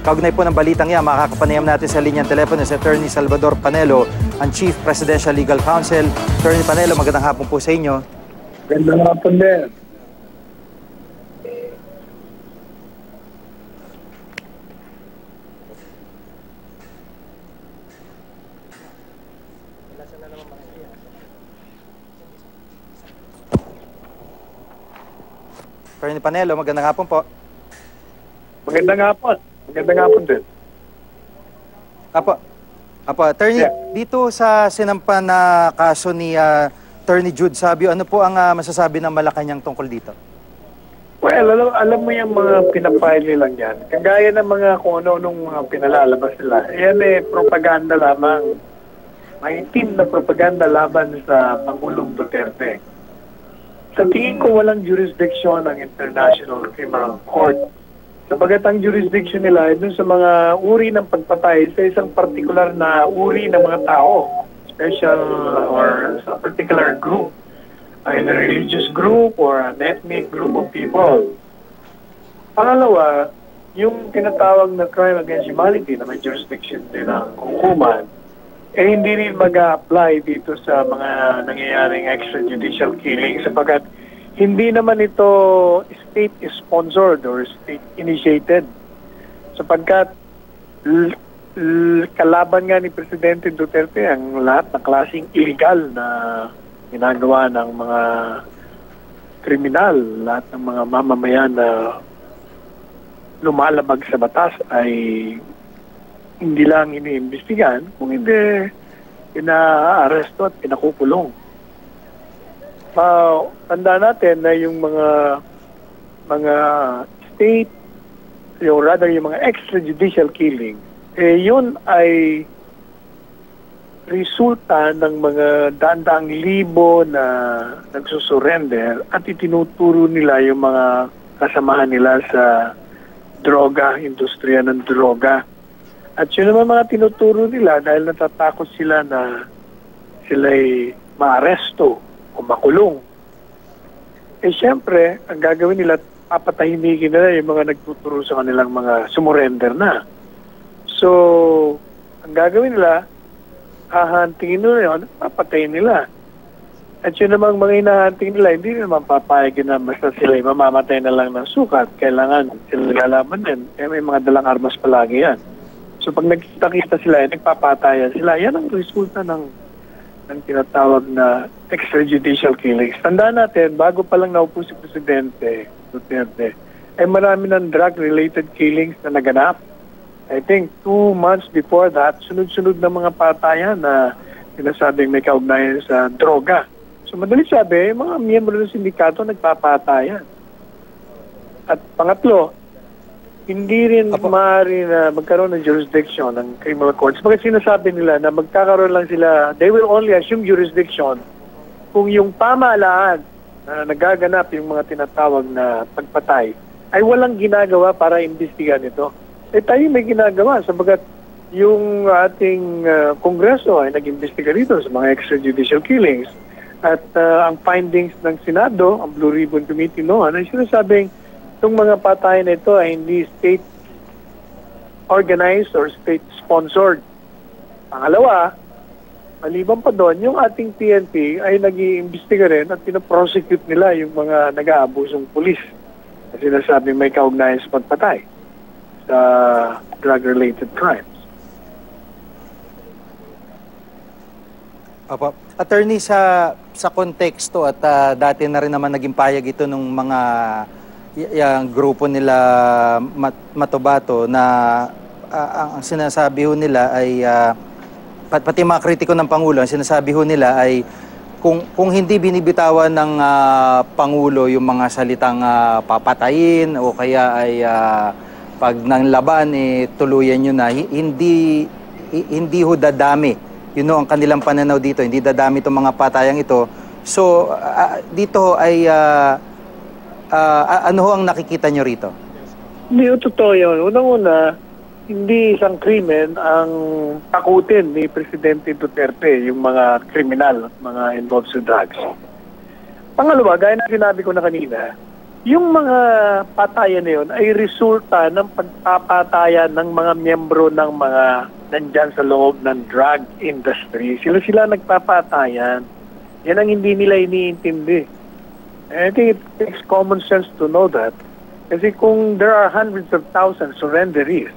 Kaugnay po ng balitang yan, makakapanayam natin sa linyang telepono si Attorney Salvador Panelo, ang Chief Presidential Legal Counsel. Attorney Panelo, magandang hapon po sa inyo. Magandang hapon din. Attorney Panelo, magandang hapon po. Magandang hapon. Magandang hapon din. Apo, Attorney, dito sa sinampa na kaso ni Attorney Jude Sabio, ano po ang masasabi ng Malacanang tungkol dito? Well, alam mo yung mga pinapile nilang yan. Kagaya ng mga kung ano-anong mga pinalalabas nila. Yan propaganda lamang. Maitim na propaganda laban sa Pangulong Duterte. Sa tingin ko walang jurisdiction ng International Criminal Court. Sabagat ang jurisdiction nila ay dun sa mga uri ng pagpatay sa isang particular na uri ng mga tao, special or sa particular group, either a religious group or an ethnic group of people. Pangalawa, yung tinatawag na crime against humanity na may jurisdiction din ng hukuman, hindi rin mag-a-apply dito sa mga nangyayaring extrajudicial killing sabagat hindi naman ito state-sponsored or state-initiated sapagkat kalaban nga ni Presidente Duterte ang lahat ng klaseng illegal na ginagawa ng mga kriminal, lahat ng mga mamamayan na lumalabag sa batas ay hindi lang iniimbestigahan, kung hindi ina-aresto at pinakukulong. Tanda natin na yung mga state, yung mga extrajudicial killing, yun ay resulta ng mga daan-daang libo na nagsusurrender at itinuturo nila yung mga kasamahan nila sa droga, industriya ng droga. At yun naman mga tinuturo nila dahil natatakot sila na sila'y maaresto o makulong. Siyempre, ang gagawin nila, papatahimikin nila yung mga nagtuturo sa kanilang mga sumurrender na. So, ang gagawin nila, hahantingin nila yun, papatayin nila. At yun namang mga hinahantingin nila, hindi naman papayag na basta sila mamamatay na lang ng sukat. Kailangan sila lalaban din. May mga dalang armas palagi yan. So pag nagkita-kita sila, nagpapatayan sila, yan ang resulta ng tinatawag na extrajudicial killings. Tandaan natin, bago pa lang naupo si Presidente Duterte, ay marami ng drug-related killings na naganap. I think 2 months before that, sunod-sunod na mga patayan na sinasabing may kaugnayan sa droga. So madali sabi, mga miyembro ng sindikato nagpapatayan. At pangatlo, hindi rin maaari na magkaroon ng jurisdiction ng criminal courts. Bakit sinasabi nila na magkakaroon lang sila, they will only assume jurisdiction kung yung pamahalaan na nagaganap yung mga tinatawag na pagpatay ay walang ginagawa para imbestigahan ito. Tayo may ginagawa sabagat yung ating Kongreso ay nag-imbestiga dito sa mga extrajudicial killings. At ang findings ng Senado, ang Blue Ribbon Committee noon, ay sinasabing itong mga patayan na ito ay hindi state-organized or state-sponsored. Pangalawa, maliban pa doon, yung ating PNP ay nag-iimbestiga rin at pinaprosecute nila yung mga nag-aabusong pulis na sinasabing may kaugnayan sa pagpatay sa drug-related crimes. Opo. Attorney, sa konteksto at dati na rin naman naging payag ito ng mga yung grupo nila Matobato na ang sinasabi ho nila ay pati mga kritiko ng Pangulo, ang sinasabi ho nila ay kung hindi binibitawan ng Pangulo yung mga salitang papatayin o kaya ay pag nang laban tuluyan nyo na, hindi ho dadami. Yun ang kanilang pananaw dito, hindi dadami itong mga patayang ito. So dito ay ano ho ang nakikita nyo rito? Hindi, totoo yun. Unang-una, hindi isang krimen ang takutin ni Presidente Duterte, yung mga kriminal, mga involved sa drugs. Pangalawa, gaya na sinabi ko na kanina, yung mga patayan na yun ay resulta ng pagpapatayan ng mga miyembro ng mga nandyan sa loob ng drug industry. Sila nagpapatayan. Yan ang hindi nila iniintindi. And I think it takes common sense to know that. Kasi kung there are hundreds of thousands surrenderies,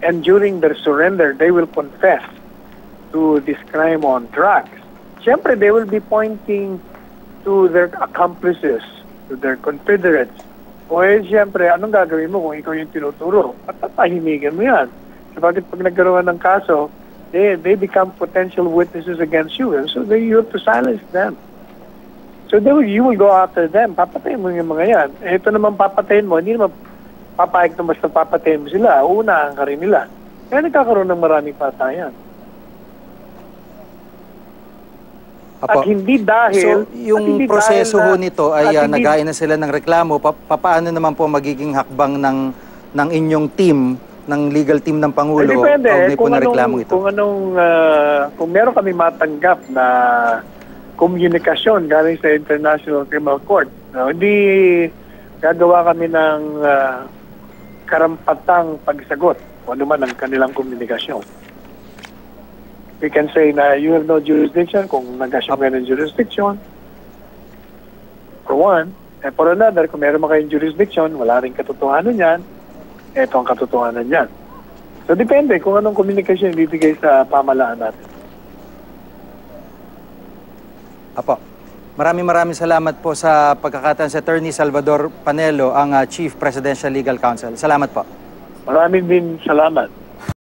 and during their surrender, they will confess to this crime on drugs, siyempre, they will be pointing to their accomplices, to their confederates. O siyempre, anong gagawin mo kung ikaw yung tinuturo? Patatahimigan mo yan. Sabagat pag nagkaroon ng kaso, they become potential witnesses against you. And so you have to silence them. So you will go after them. Papatayin mo yung mga yan. Ito naman papatayin mo, hindi naman papayag na basta papatayin mo sila. Uunahan ka rin nila. Kaya nagkakaroon ng maraming patayan. Apo. At hindi dahil... So, yung proseso ho nito ay nagain na sila ng reklamo. Paano naman po magiging hakbang ng inyong team, ng legal team ng Pangulo? Depende. Kung reklamo ito? Kung meron kami matanggap na komunikasyon galing sa International Criminal Court, hindi gagawa kami ng karampatang pagsagot o naman ang kanilang komunikasyon. We can say na you have no jurisdiction kung nag-assume ka ng jurisdiction, for one. And for another, kung meron mga kayong jurisdiction, wala rin katotohanan yan, ito ang katotohanan yan. So depende kung anong komunikasyon ibibigay sa pamahalaan natin. Apo. Maraming salamat po sa pagkakataon sa Attorney Salvador Panelo, ang Chief Presidential Legal Counsel. Salamat po. Maraming din salamat.